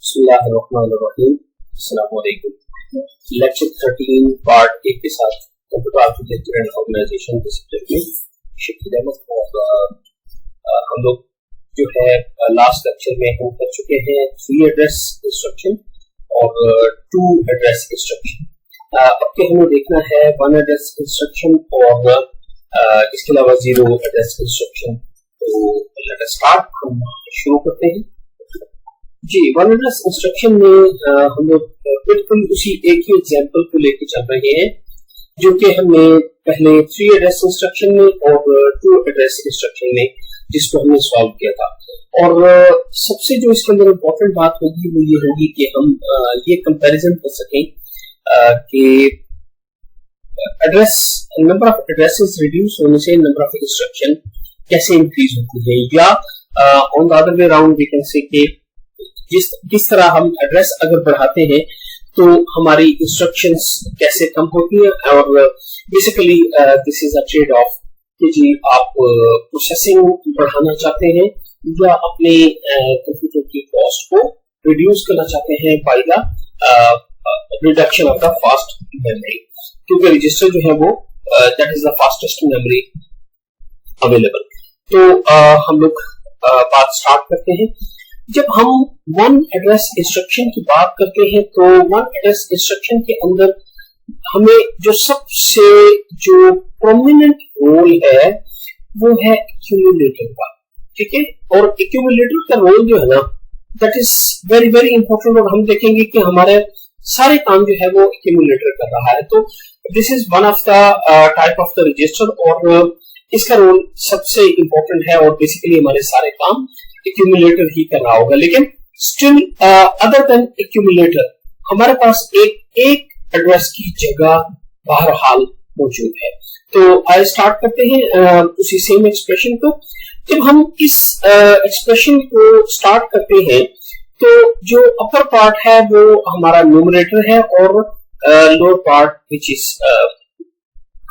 बिस्मिल्लाहिर्रहमानिर्रहीम। अस्सलाम वालेकुम। लेक्चर 13 पार्ट 1 के साथ कंप्यूटर आर्किटेक्चर एंड ऑर्गेनाइजेशन के सब्जेक्ट में शकील अहमद और हम लोग जो है लास्ट लेक्चर में हम कर चुके हैं 3 एड्रेस इंस्ट्रक्शन और 2 एड्रेस इंस्ट्रक्शन। अब के हमें देखना है 1 एड्रेस इंस्ट्रक्शन और इसके अलावा 0 एड्रेस इंस्ट्रक्शन। तो लेट अस स्टार्ट, हम शुरू करते हैं जी। 1 एड्रेस इंस्ट्रक्शन में हम लोग बिल्कुल उसी एक ही एग्जांपल को लेकर चल रहे हैं जो कि हमने पहले 3 एड्रेस इंस्ट्रक्शन में और 2 एड्रेस इंस्ट्रक्शन में जिसको हमने सॉल्व किया था। और सबसे जो इसके अंदर इम्पोर्टेंट बात होगी वो ये होगी कि हम ये कंपैरिजन कर सकें कि address number of addresses reduce होने से नंबर ऑफ इंस्ट्रक्शन कैसे इंक्रीज होती है, या on the other way around we can say कि किस तरह हम एड्रेस अगर बढ़ाते हैं तो हमारी इंस्ट्रक्शंस कैसे कम होती हैं। और basically this is a trade off कि जी आप प्रोसेसिंग बढ़ाना चाहते हैं या अपने कंप्यूटर की कॉस्ट को रिड्यूस करना चाहते हैं by the reduction of the fast memory, क्योंकि रजिस्टर जो है वो that is the fastest memory available. तो हम लोग बात स्टार्ट करते हैं। जब हम 1 एड्रेस इंस्ट्रक्शन की बात करते हैं तो 1 एड्रेस इंस्ट्रक्शन के अंदर हमें जो सबसे जो प्रोमिनेंट रोल है वो है एक्यूमुलेटर का, ठीक है। और एक्यूमुलेटर का रोल जो है ना that is very very important, और हम देखेंगे कि हमारे सारे काम जो है वो एक्यूमुलेटर कर रहा है। तो this is one of the type of the register और इसका रोल सबसे इंपॉर्टेंट है और बेसिकली हमारे सारे काम एक्यूमुलेटर ही कर रहा होगा। लेकिन स्टिल अदर देन एक्यूमुलेटर हमारे पास एक एड्रेस की जगह बहरहाल मौजूद है। तो आई स्टार्ट करते हैं उसी सेम एक्सप्रेशन को। जब हम इस एक्सप्रेशन को स्टार्ट करते हैं तो जो अपर पार्ट है वो हमारा न्यूमरेटर है और lower part which is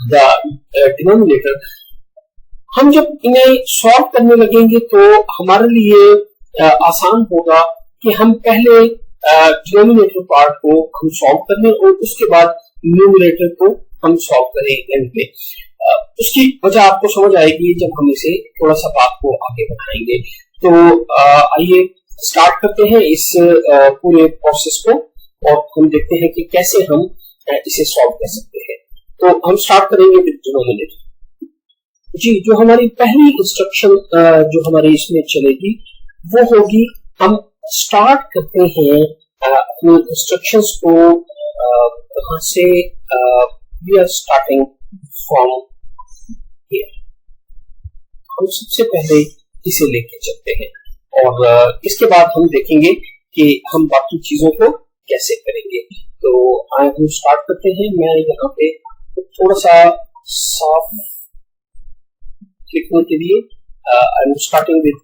the denominator. हम जब इन्हें सॉल्व करने लगेंगे तो हमारे लिए आसान होगा कि हम पहले डिनोमिनेटर पार्ट को हम सॉल्व कर लें और उसके बाद न्यूमरेटर को हम सॉल्व करें एंड में। उसकी वजह आपको समझ आएगी जब हम इसे थोड़ा सा बात को आगे बढ़ाएंगे। तो आइए स्टार्ट करते हैं इस पूरे प्रोसेस को और हम देखते हैं कि कैसे हम इसे सॉल्व कर सकते हैं। तो हम स्टार्ट करेंगे विद डिनोमिनेटर जी। जो हमारी पहली इंस्ट्रक्शन जो हमारी इसमें चलेगी वो होगी, हम स्टार्ट करते हैं अपनी इंस्ट्रक्शंस को कहां से, we are starting from here. हम सबसे पहले इसे लेके चलते हैं और इसके बाद हम देखेंगे कि हम बाकी चीजों को कैसे करेंगे। तो हम स्टार्ट करते हैं। मैं यहाँ पे थोड़ा सा साफ लिखने के लिए I am starting with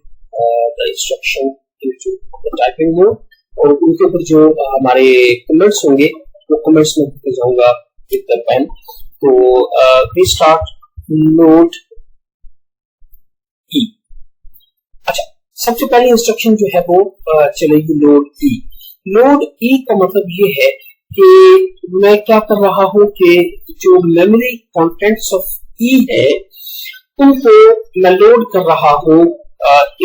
the instruction into the typing mode, और उनके ऊपर जो हमारे कमेंट्स होंगे वो कमेंट्स में लिख जाऊंगा विद द पेन। तो वी स्टार्ट लोड ई। अच्छा, सबसे पहली इंस्ट्रक्शन जो है वो चलेगी लोड ई। लोड ई का मतलब ये है कि मैं क्या कर रहा हूं कि जो मेमोरी कंटेंट्स ऑफ ई है उनको मैं लोड कर रहा हूं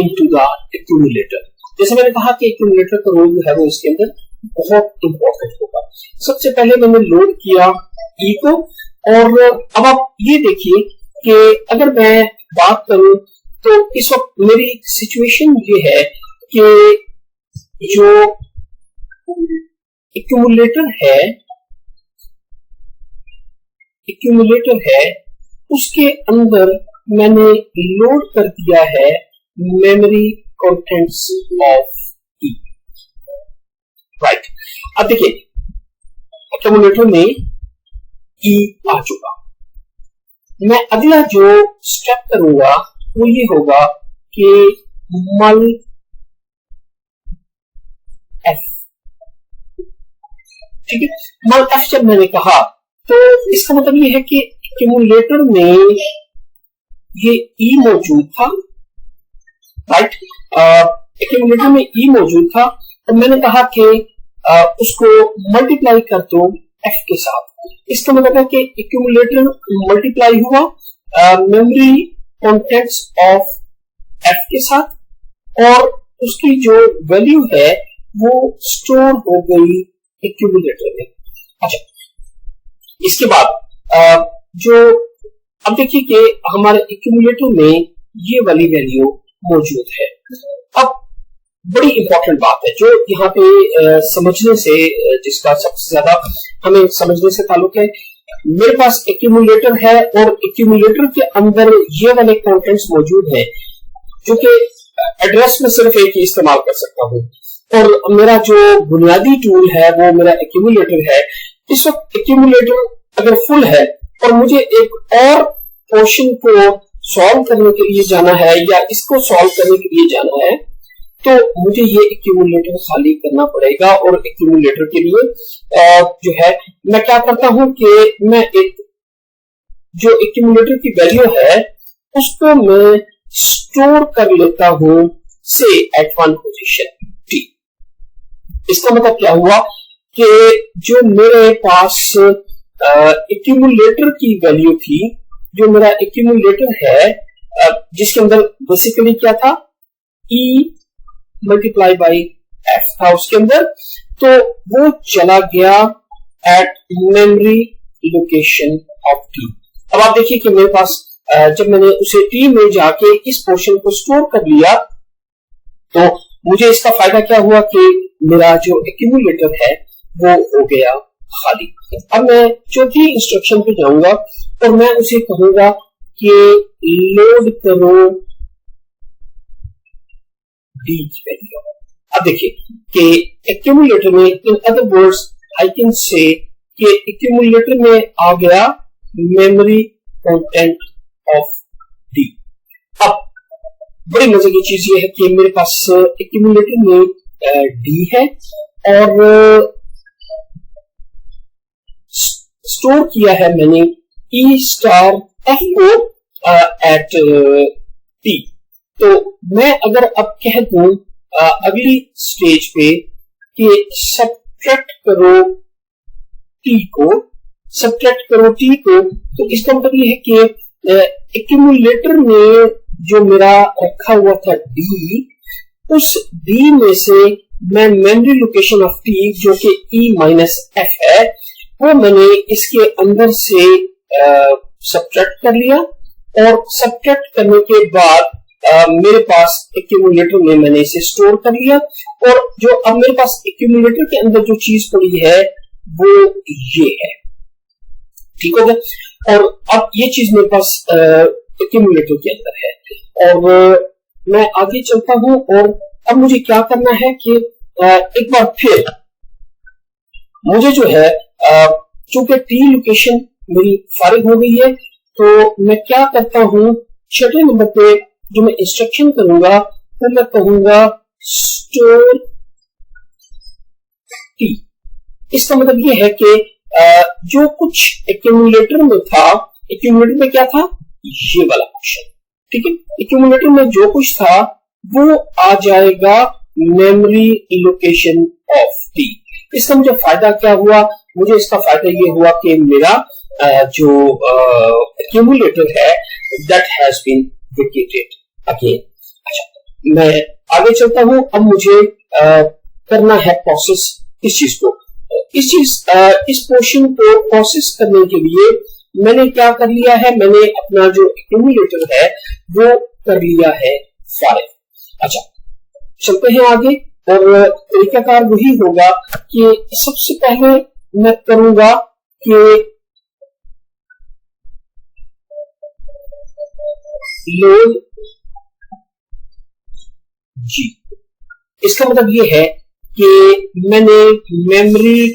इनटू द एक्यूमुलेटर। जैसे मैंने कहा कि एक्यूमुलेटर का रोल जो है वो इसके अंदर बहुत इंपॉर्टेंट होगा। सबसे पहले मैंने लोड किया ई को, और अब आप ये देखिए कि अगर मैं बात करूं तो इस वक्त मेरी सिचुएशन ये है कि जो एक्यूमुलेटर है उसके अंदर मैंने लोड कर दिया है memory contents of E, right. अब देखिए एक्यूमुलेटर में ई आ चुका। मैं अगला जो स्टेप करूंगा वो ये होगा कि मल एफ, ठीक है। मल एफ जब मैंने कहा तो इसका मतलब ये है कि एक्यूमुलेटर में ये ई मौजूद था, राइट। एक्यूमुलेटर में ई मौजूद था तो मैंने कहा कि उसको मल्टीप्लाई कर दो f के साथ। इसका मतलब है कि एक्यूमुलेटर मल्टीप्लाई हुआ मेमोरी कंटेंट्स ऑफ f के साथ और उसकी जो वैल्यू है वो स्टोर हो गई एक्यूमुलेटर में। अच्छा, इसके बाद जो अब देखिए कि हमारे एक्यूमुलेटर में ये वाली वैल्यू मौजूद है। अब बड़ी इंपॉर्टेंट बात है जो यहाँ पे समझने से जिसका सबसे ज्यादा हमें समझने से ताल्लुक है। मेरे पास एक्यूमुलेटर है और एक्यूमुलेटर के अंदर ये वाले कंटेंट्स मौजूद हैं जो कि एड्रेस में सिर्फ एक ही इस्तेमाल कर सकता हूँ और मेरा जो बुनियादी टूल है वो मेरा एक्यूमुलेटर है। इस वक्त एक्यूमुलेटर अगर फुल है और मुझे एक और पोर्शन को सॉल्व करने के लिए जाना है या इसको सॉल्व करने के लिए जाना है तो मुझे ये एक्यूमुलेटर खाली करना पड़ेगा। और एक्यूमुलेटर के लिए जो है मैं क्या करता हूं कि मैं एक जो एक्यूमुलेटर की वैल्यू है उसको मैं स्टोर कर लेता हूं से एट वन पोजीशन t। इसका मतलब क्या हुआ कि जो मेरे पास एक्यूमुलेटर की वैल्यू थी, जो मेरा एक्यूमुलेटर है जिसके अंदर बेसिकली क्या था e मल्टीप्लाई बाई f था उसके अंदर, तो वो चला गया at memory location of t। अब आप देखिए कि मेरे पास जब मैंने उसे t में जाके इस पोर्शन को स्टोर कर लिया तो मुझे इसका फायदा क्या हुआ कि मेरा जो एक्यूमुलेटर है वो हो गया खाली। अब मैं चौथी इंस्ट्रक्शन पे जाऊंगा और मैं उसे कहूंगा कि लोड करो डी की वैल्यू। अब देखिए कि एक्यूमुलेटर में in other words I can say कि एक्यूमुलेटर में आ गया मेमोरी कंटेंट ऑफ डी। अब बड़ी मजे की चीज ये है कि मेरे पास एक्यूमुलेटर में डी है और स्टोर किया है मैंने ई स्टार एफ को एट टी। तो मैं अगर अब कह दूं अगली स्टेज पे कि सब्ट्रैक्ट करो टी को, सब्ट्रैक्ट करो टी को, तो इसका मतलब ये है कि एक्यूमुलेटर में जो मेरा रखा हुआ था डी, उस डी में से मैं मेमोरी लोकेशन ऑफ टी जो कि ई माइनस एफ है वो मैंने इसके अंदर से सब्ट्रैक्ट कर लिया और सब्ट्रैक्ट करने के बाद मेरे पास एक्यूमुलेटर में मैंने इसे स्टोर कर लिया और जो अब मेरे पास एक्यूमुलेटर के अंदर जो चीज पड़ी है वो ये है। ठीक हो गया। और अब ये चीज मेरे पास एक्यूमुलेटर के अंदर है और मैं आगे चलता हूं और अब मुझे क्या करना है कि एक बार फिर मुझे जो है चूंकि टी लोकेशन मेरी फारिग हो गई है तो मैं क्या करता हूं, छठे नंबर पे जो मैं इंस्ट्रक्शन करूंगा तो मैं कहूंगा स्टोर टी। इसका मतलब ये है कि जो कुछ एक्यूमुलेटर में था, एक्यूमुलेटर में क्या था ये वाला ऑप्शन, ठीक है, एक्यूमुलेटर में जो कुछ था वो आ जाएगा मेमोरी लोकेशन ऑफ टी। इसका मुझे फायदा क्या हुआ, मुझे इसका फायदा ये हुआ कि मेरा जो एक्यूमुलेटर है that has been vacated again. अच्छा, मैं आगे चलता हूं। अब मुझे करना है प्रोसेस इस चीज को, इस पोर्शन को प्रोसेस करने के लिए मैंने क्या कर लिया है, मैंने अपना जो एक्यूमुलेटर है वो कर लिया है फारिग। अच्छा, चलते हैं आगे और तरीकाकार वही होगा कि सबसे पहले मैं करूंगा कि लोड जी। इसका मतलब ये है कि मैंने मेमोरी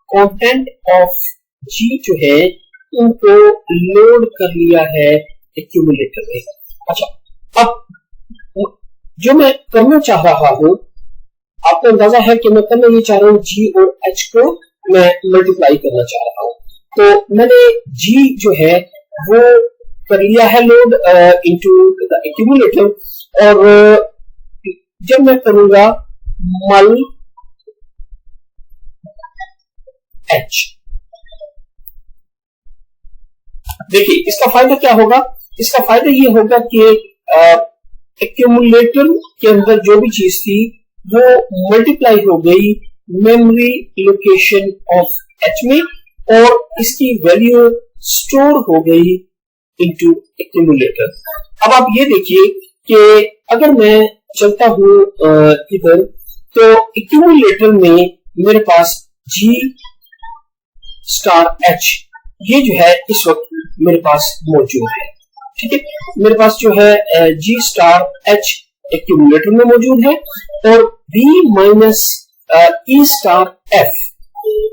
कंटेंट ऑफ जी जो है उनको लोड कर लिया है एक्यूमुलेटर में। अच्छा, अब जो मैं करना चाह रहा हूं, आपको अंदाजा है कि मैं करना ये चाह रहा हूं जी और एच को मैं मल्टीप्लाई करना चाह रहा हूं। तो मैंने जी जो है वो कर लिया है लोड इनटू द एक्यूमुलेटर और जब मैं करूंगा मल एच। देखिए इसका फायदा क्या होगा, इसका फायदा ये होगा कि एक्यूमुलेटर के अंदर जो भी चीज थी वो मल्टीप्लाई हो गई मेमोरी लोकेशन ऑफ एच में, और इसकी वैल्यू स्टोर हो गई इनटू एक्यूमुलेटर। अब आप ये देखिए कि अगर मैं चलता हूं इधर, तो एक्यूमुलेटर में मेरे पास G स्टार H ये जो है इस वक्त मेरे पास मौजूद है। ठीक है, मेरे पास जो है G स्टार H एक्यूमुलेटर में मौजूद है, और B minus E star F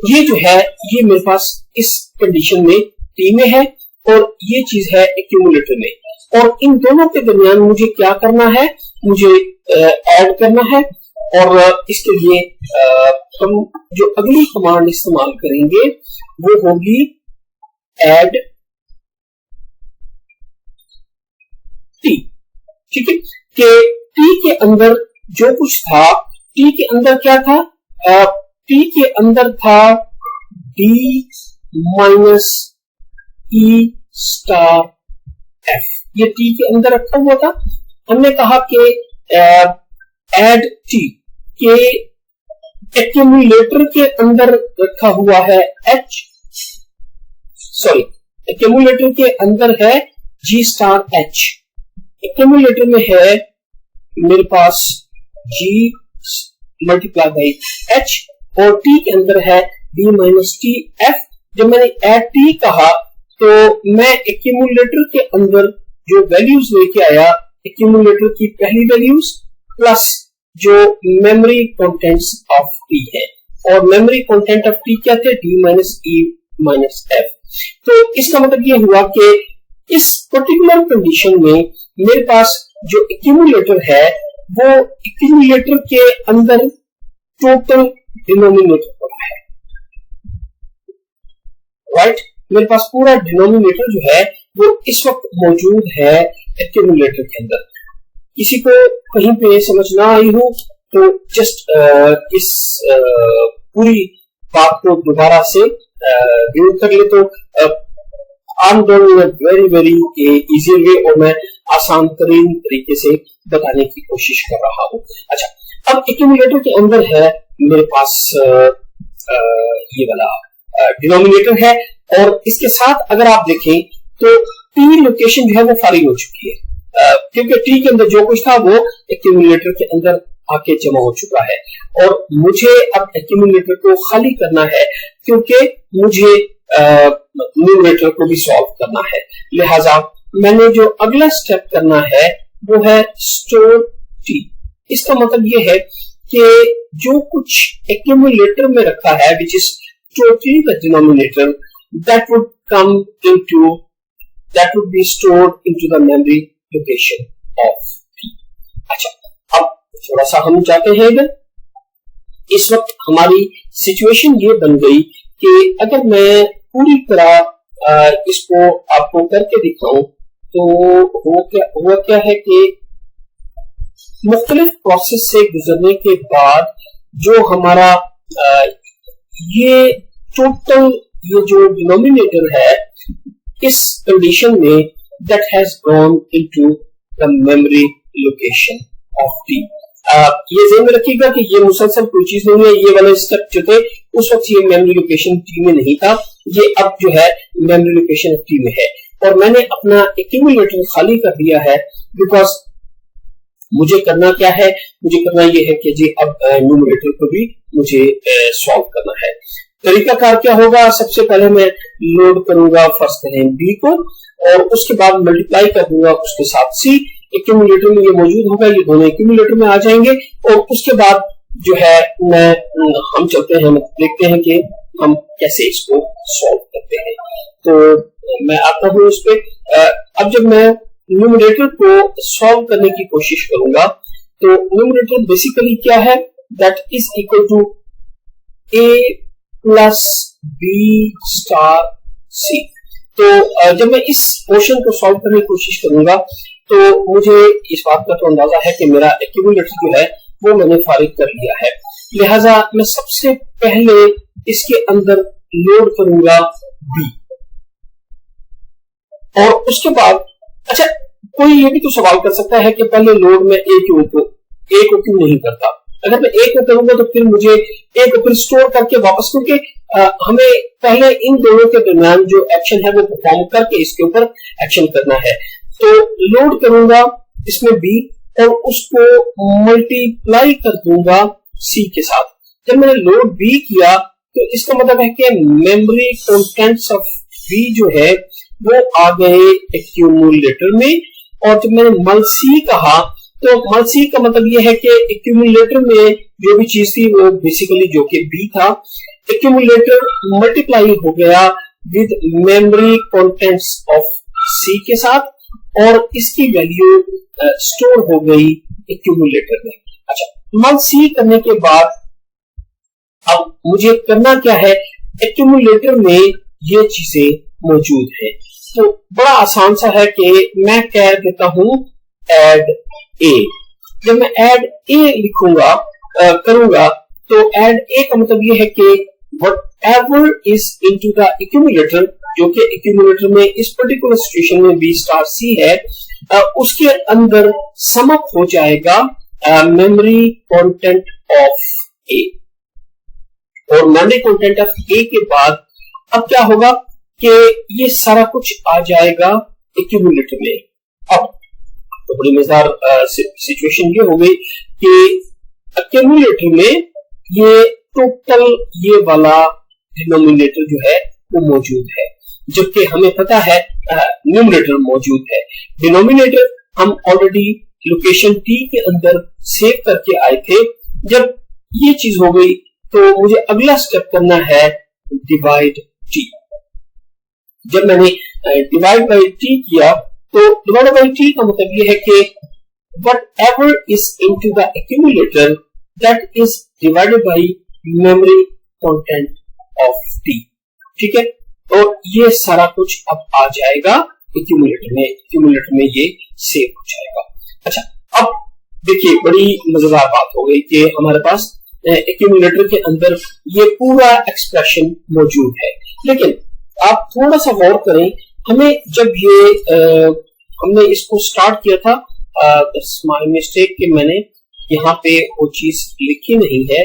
ये जो है ये मेरे पास इस कंडीशन में T में है, और ये चीज है एक्यूमुलेटर में। और इन दोनों के दरमियान मुझे क्या करना है, मुझे ऐड करना है, और इसके लिए हम जो अगली कमांड इस्तेमाल करेंगे वो होगी ऐड टी। ठीक है, कि टी के अंदर जो कुछ था, टी के अंदर क्या था, टी के अंदर था डी माइनस ई स्टार एफ, ये टी के अंदर रखा हुआ था। हमने कहा कि ऐड टी के एक्यूमुलेटर के अंदर रखा हुआ है एच, सॉरी एक्यूमुलेटर के अंदर है जी स्टार एच, एक्यूमुलेटर में है मेरे पास जी मल्टीप्लाई बाई एच, और टी के अंदर है डी माइनस टी एफ। जब मैंने ऐड टी कहा तो मैं एक्यूमुलेटर के अंदर जो वैल्यूज लेके आया, एक्यूमुलेटर की पहली वैल्यूज प्लस जो मेमोरी कंटेंट्स ऑफ टी है, और मेमोरी कंटेंट ऑफ टी क्या थे, D minus E minus F. तो इसका मतलब ये हुआ कि इस पर्टिकुलर कंडीशन में मेरे पास जो एक्यूमुलेटर है वो एक्यूमुलेटर के अंदर टोटल डिनोमिनेटर पड़ा है, राइट। मेरे पास पूरा डिनोमिनेटर जो है वो इस वक्त मौजूद है एक्यूमुलेटर के अंदर। किसी को कहीं पे समझ ना आई हो तो जस्ट इस पूरी बात को दोबारा से रिव्यू कर ले, तो I am doing in a very easy way, और मैं आसान तरीन तरीके से बताने की कोशिश कर रहा हूं। अच्छा, अब एक्यूमुलेटर के अंदर है मेरे पास ये वाला डिनोमिनेटर है, और इसके साथ अगर आप देखें तो टी लोकेशन जो है वो फारिग हो चुकी है, क्योंकि टी के अंदर जो कुछ था वो एक्यूमुलेटर के अंदर आके जमा हो चुका है, और मुझे अब एक्यूमुलेटर को खाली करना है क्योंकि मुझे न्यूमरेटर को भी सॉल्व करना है। लिहाजा मैंने जो अगला स्टेप करना है वो है स्टोर टी। इसका मतलब ये है कि जो कुछ एक्यूमुलेटर में रखा है which is totally the denominator, that would be stored into the memory location of P। अच्छा, अब थोड़ा सा हम जाते हैं इधर। इस वक्त हमारी सिचुएशन ये बन गई कि अगर मैं पूरी तरह इसको आपको करके दिखाऊं तो हुआ क्या है कि मुख्तलिफ प्रोसेस से गुजरने के बाद जो हमारा ये टोटल ये जो डिनोमिनेटर है इस कंडीशन में that has gone into the memory location of T. ये ध्यान में रखिएगा कि ये मुसलसल कोई चीज नहीं है, ये वाले स्टेप जो थे उस वक्त ये मेमोरी लोकेशन टी में नहीं था, ये अब जो है मेमोरी लोकेशन टी में है, और मैंने अपना एक्यूमुलेटर खाली कर दिया है बिकॉज मुझे करना क्या है, मुझे करना ये है कि जी अब न्यूमरेटर को भी मुझे सॉल्व करना है। तरीकाकार क्या होगा, सबसे पहले मैं लोड करूंगा फर्स्ट करें बी को, और उसके बाद मल्टीप्लाई कर दूंगा उसके साथ सी। एक्यूमुलेटर में ये मौजूद होगा, ये दोनों एक्यूमुलेटर में आ जाएंगे, और उसके बाद जो है हम चलते हैं, देखते हैं कि हम कैसे इसको सॉल्व करते हैं। तो मैं आता हूं उस पर। अब जब मैं न्यूमरेटर को सॉल्व करने की कोशिश करूंगा तो न्यूमरेटर बेसिकली क्या है, that is equal to A plus B star C. तो जब मैं इस पोर्शन को सॉल्व करने की कोशिश करूंगा तो मुझे इस बात का तो अंदाजा है कि मेरा एक्यूमुलेटर जो है वो मैंने फारिग कर लिया है, लिहाजा मैं सबसे पहले इसके अंदर लोड करूंगा बी, और उसके बाद अच्छा कोई ये भी तो सवाल कर सकता है कि पहले लोड में ए को क्यों नहीं करता। अगर मैं ए को करूंगा तो फिर मुझे ए को फिर स्टोर करके वापस, क्योंकि हमें पहले इन दोनों के दरमियान जो एक्शन है वो परफॉर्म करके इसके ऊपर एक्शन करना है। तो लोड करूंगा इसमें बी और उसको मल्टीप्लाई कर दूंगा सी के साथ। जब मैंने लोड बी किया तो इसका मतलब है कि मेमोरी कंटेंट्स ऑफ बी जो है वो आ गए एक्यूमुलेटर में, और जब मैंने मल सी कहा तो मल सी का मतलब ये है कि एक्यूमुलेटर में जो भी चीज थी वो बेसिकली जो कि बी था, एक्यूमुलेटर मल्टीप्लाई हो गया विद मेमोरी कंटेंट्स ऑफ सी के साथ, और इसकी वैल्यू स्टोर हो गई एक्यूमुलेटर में। अच्छा, मल सी करने के बाद अब मुझे करना क्या है, एक्यूमुलेटर में ये चीजें मौजूद है। तो बड़ा आसान सा है कि मैं कह देता हूं एड ए। जब मैं एड ए लिखूंगा करूंगा तो एड ए का मतलब ये है कि whatever is into the accumulator, जो कि एक्यूमुलेटर में इस पर्टिकुलर सिचुएशन में बी स्टार सी है, उसके अंदर सम अप हो जाएगा मेमोरी कंटेंट ऑफ ए। और मेमोरी कंटेंट ऑफ ए के बाद अब क्या होगा कि ये सारा कुछ आ जाएगा एक्यूमुलेटर में। अब तो बड़ी मजेदार सिचुएशन ये हो गई कि एक्यूमुलेटर में ये टोटल ये वाला डिनोमिनेटर जो है वो मौजूद है, जबकि हमें पता है न्यूमरेटर मौजूद है। डिनोमिनेटर हम ऑलरेडी लोकेशन टी के अंदर सेव करके आए थे। जब ये चीज हो गई तो मुझे अगला स्टेप करना है डिवाइड टी। जब मैंने डिवाइड बाई टी किया तो डिवाइड बाई टी का मतलब ये है कि whatever is into the accumulator that is divided by memory content of t। ठीक है, और ये सारा कुछ अब आ जाएगा एक्यूमुलेटर में ये सेव हो जाएगा। अच्छा, अब देखिए बड़ी मजेदार बात हो गई कि हमारे पास एक्यूमुलेटर के अंदर ये पूरा एक्सप्रेशन मौजूद है। लेकिन आप थोड़ा सा गौर करें, हमें जब ये हमने इसको स्टार्ट किया था, माय मिस्टेक कि मैंने यहाँ पे वो चीज लिखी नहीं है।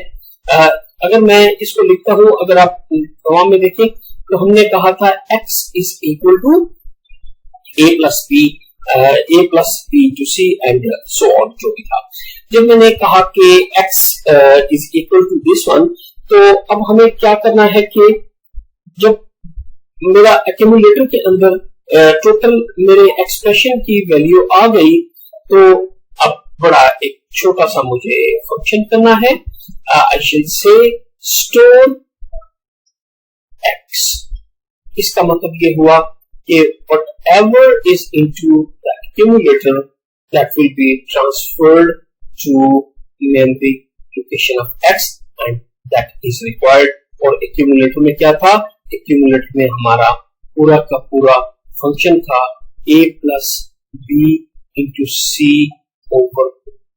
अगर मैं इसको लिखता हूं, अगर आप प्रोग्राम में देखें तो हमने कहा था x is equal to a plus B to C and so on, जो भी था। जब मैंने कहा कि x is equal to this one, तो अब हमें क्या करना है कि जब मेरा एक्यूमुलेटर के अंदर टोटल मेरे एक्सप्रेशन की वैल्यू आ गई, तो अब बड़ा एक छोटा सा मुझे फंक्शन करना है। I should say store x। इसका मतलब ये हुआ कि whatever is into the accumulator that will be transferred to memory location of x and that is required। और एक्यूमुलेटर में क्या था, एक्यूमुलेटर में हमारा पूरा का पूरा फंक्शन था a plus B into C over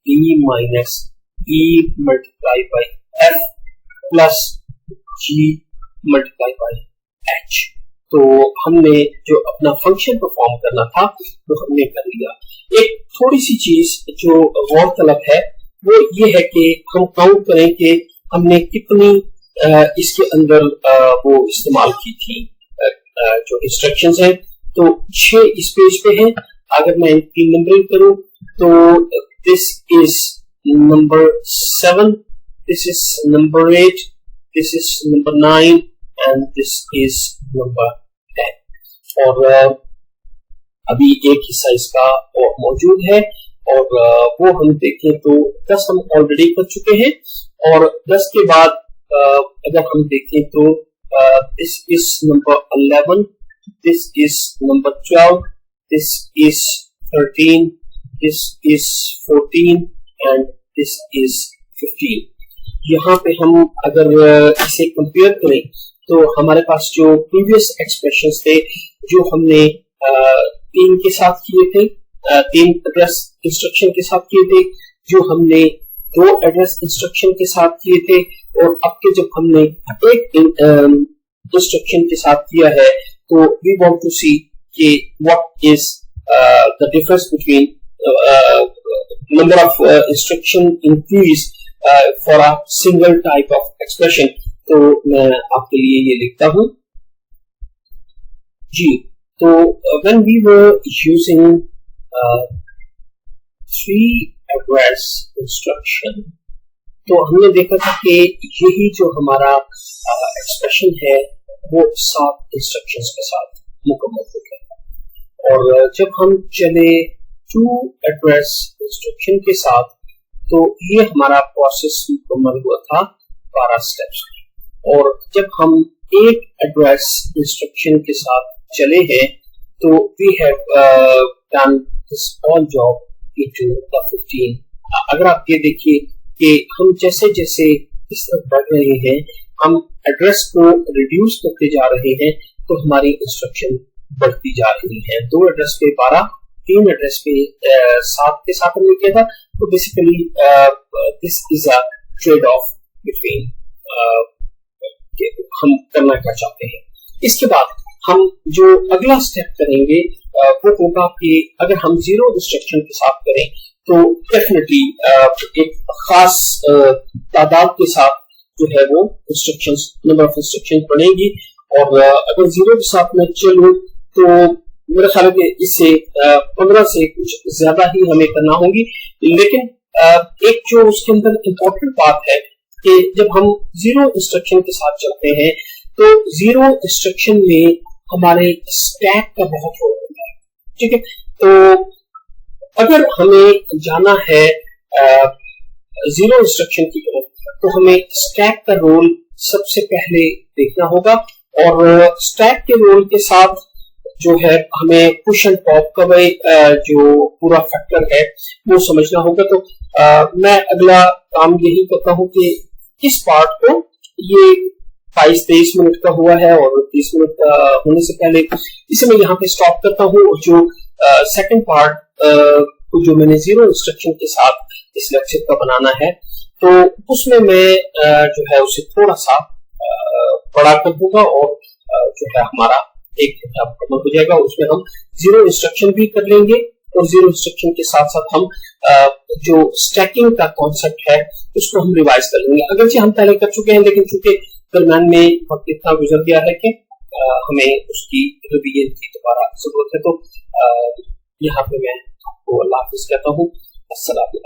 d minus e multiply by f plus g multiply by h। तो हमने जो अपना फंक्शन परफॉर्म करना था वो हमने कर लिया। एक थोड़ी सी चीज जो गौरतलब है वो ये है कि हम काउंट करें कि हमने कितनी इसके अंदर वो इस्तेमाल की थी जो इंस्ट्रक्शंस हैं। तो 6 इस पेज पे हैं। अगर मैं इनकी नंबरिंग करूं तो this is number 7, this is number 8, this is number 9 and this is number 10। और अभी एक हिस्सा इसका और मौजूद है, और वो हम देखें तो 10 हम ऑलरेडी कर चुके हैं, और 10 के बाद अगर हम देखें तो this is number 11, this is number 12, this is 13, this is 14 and this is 15। यहाँ पे हम अगर इसे कंपेयर करें तो हमारे पास जो प्रीवियस एक्सप्रेशंस थे जो हमने 3 के साथ किए थे, 3 एड्रेस इंस्ट्रक्शन के साथ किए थे, जो हमने 2 एड्रेस इंस्ट्रक्शन के साथ किए थे, और अब के जब हमने एक इंस्ट्रक्शन के साथ किया है, तो वी वांट टू सी कि what is the difference between number of instruction increase for a single type of expression. तो मैं आपके लिए ये लिखता हूं जी। तो when we were using three address instruction, तो हमने देखा था कि यही जो हमारा एक्सप्रेशन है वो 7 इंस्ट्रक्शंस के साथ मुकम्मल हो गया। और जब हम चले 2 एड्रेस इंस्ट्रक्शन के साथ, तो ये हमारा प्रोसेस मुकम्मल हुआ था 12 स्टेप्स। और जब हम एक एड्रेस इंस्ट्रक्शन के साथ चले हैं, तो we have done this all job into the 15। अगर आप ये देखिए कि हम जैसे जैसे इस तरफ बढ़ रहे हैं, हम एड्रेस को रिड्यूस करते जा रहे हैं, तो हमारी इंस्ट्रक्शन बढ़ती जा रही है। 2 एड्रेस पे 12, 3 एड्रेस पे 7 के साथ हमने किया था। तो basically this is a trade off between हम करना क्या चाहते हैं। इसके बाद हम जो अगला स्टेप करेंगे वो होगा कि अगर हम 0 इंस्ट्रक्शन के साथ करें, तो डेफिनेटली एक खास तादाद के साथ जो है वो इंस्ट्रक्शंस, नंबर ऑफ इंस्ट्रक्शन बढ़ेंगी। और अगर 0 के साथ मैं चलूं, तो मेरा ख्याल है कि इससे 15 से कुछ ज्यादा ही हमें करना होगी। लेकिन एक जो उसके अंदर इम्पोर्टेंट बात है कि जब हम 0 इंस्ट्रक्शन के साथ चलते हैं, तो 0 इंस्ट्रक्शन में हमारे स्टैक का बहुत रोल होता है। ठीक है, तो अगर हमें जाना है 0 इंस्ट्रक्शन की तरफ, तो हमें स्टैक का रोल सबसे पहले देखना होगा। और स्टैक के रोल के साथ जो है हमें पुश एंड पॉप का भाई जो पूरा फैक्टर है वो समझना होगा। तो मैं अगला काम यही करता हूं कि इस पार्ट को, ये 22-23 मिनट का हुआ है और 30 मिनट का होने से पहले इसे मैं यहाँ पे स्टॉप करता हूँ। और जो सेकंड पार्ट को जो मैंने 0 इंस्ट्रक्शन के साथ इस लेक्चर का बनाना है, तो उसमें मैं जो है उसे थोड़ा सा बड़ा कर दूंगा और जो है हमारा एक घंटा मुकम्मल हो जाएगा। उसमें हम 0 इंस्ट्रक्शन भी कर लेंगे और 0 इंस्ट्रक्शन के साथ साथ हम जो स्टैकिंग का कॉन्सेप्ट है उसको हम रिवाइज कर लेंगे। अगरचे हम पहले कर चुके हैं, लेकिन चूंकि दरम्यान में वक्त इतना गुजर गया है कि हमें उसकी रिवीजन की दोबारा जरूरत है। तो यहाँ पे मैं आपको अल्लाह हाफिज कहता हूँ। अस्सलाम।